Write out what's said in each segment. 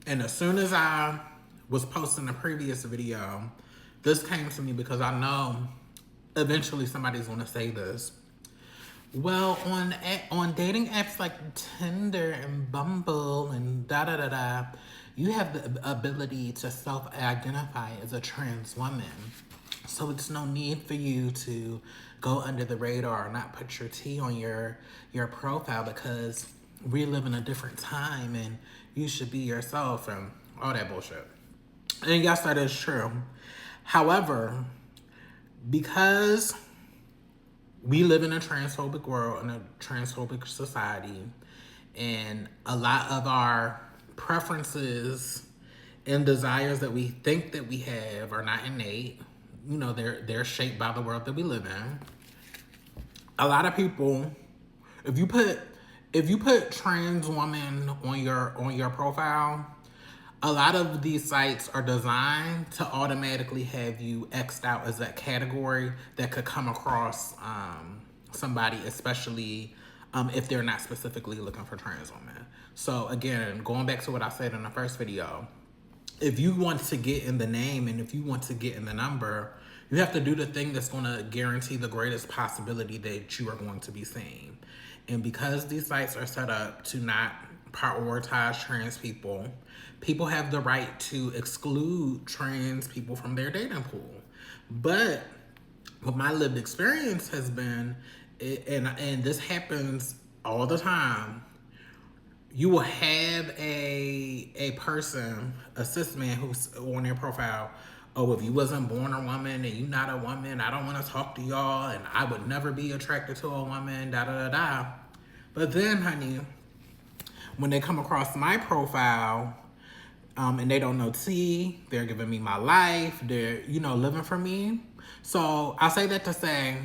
And as soon as I was posting the previous video, this came to me because I know eventually somebody's gonna say this. Well, on dating apps like Tinder and Bumble and da da da da, you have the ability to self-identify as a trans woman. So it's no need for you to go under the radar or not put your T on your profile because we live in a different time and you should be yourself and all that bullshit. And yes, that is true. However, because we live in a transphobic world, in a transphobic society, and a lot of our preferences and desires that we think that we have are not innate. You know, they're shaped by the world that we live in. A lot of people, if you put trans woman on your profile, a lot of these sites are designed to automatically have you X'd out as that category that could come across somebody, especially if they're not specifically looking for trans women. So again, going back to what I said in the first video, if you want to get in the name and if you want to get in the number, you have to do the thing that's going to guarantee the greatest possibility that you are going to be seen. And because these sites are set up to not prioritize trans people, people have the right to exclude trans people from their dating pool. But what my lived experience has been, and this happens all the time, you will have a person, a cis man who's on their profile, oh, if you wasn't born a woman and you not a woman, I don't want to talk to y'all and I would never be attracted to a woman, da da da da. But then, honey, when they come across my profile, and they don't know T, they're giving me my life, they're, living for me. So I say that to say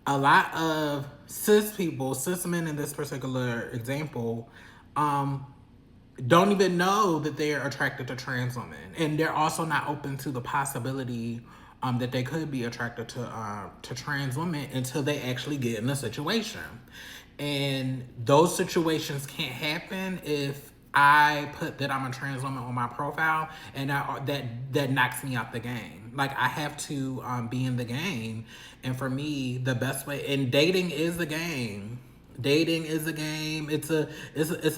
a lot of cis people, cis men in this particular example, don't even know that they're attracted to trans women. And they're also not open to the possibility that they could be attracted to trans women until they actually get in a situation. And those situations can't happen if I put that I'm a trans woman on my profile, and that knocks me out the game. Like I have to be in the game, and for me, the best way. And dating is a game. Dating is a game. It's a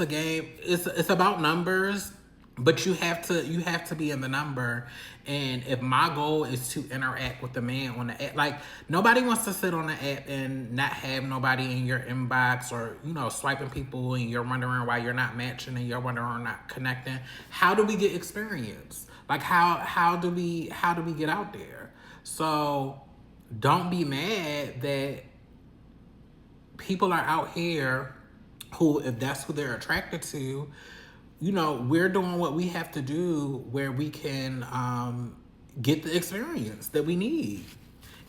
game. It's about numbers, but you have to be in the number. And if my goal is to interact with the man on the app, like nobody wants to sit on the app and not have nobody in your inbox or swiping people and you're wondering why you're not matching and you're wondering why not connecting. How do we get experience? Like how do we get out there? So don't be mad that people are out here who, if that's who they're attracted to, we're doing what we have to do where we can get the experience that we need.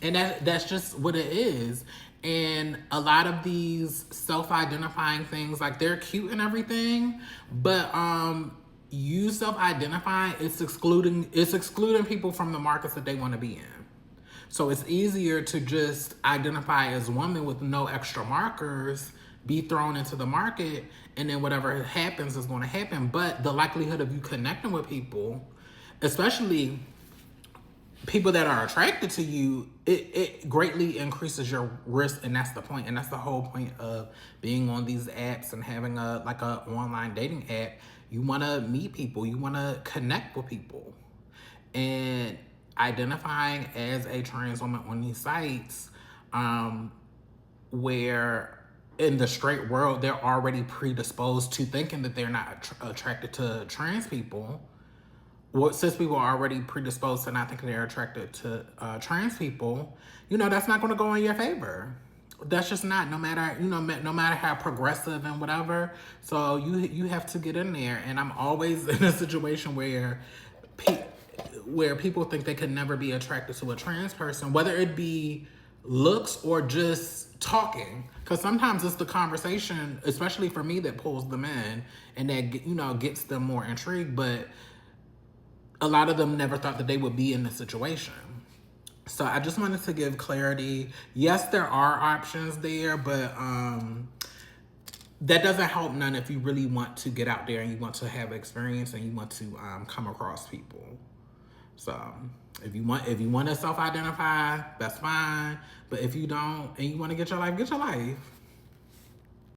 And that's just what it is. And a lot of these self-identifying things, like they're cute and everything, but you self-identify, it's excluding people from the markets that they want to be in. So it's easier to just identify as woman with no extra markers, be thrown into the market, and then whatever happens is going to happen. But the likelihood of you connecting with people, especially people that are attracted to you, it greatly increases your risk, and that's the point. And that's the whole point of being on these apps and having a online dating app. You want to meet people, you want to connect with people, and identifying as a trans woman on these sites, where in the straight world they're already predisposed to thinking that they're not attracted to trans people. What cis people are already predisposed to not thinking they're attracted to trans people. That's not going to go in your favor. That's just not. No matter no matter how progressive and whatever. So you have to get in there. And I'm always in a situation where people think they could never be attracted to a trans person, whether it be looks or just talking. Because sometimes it's the conversation, especially for me, that pulls them in and that gets them more intrigued. But a lot of them never thought that they would be in this situation. So I just wanted to give clarity. Yes, there are options there, but that doesn't help none if you really want to get out there and you want to have experience and you want to come across people. So if you want to self-identify, that's fine. But if you don't and you want to get your life,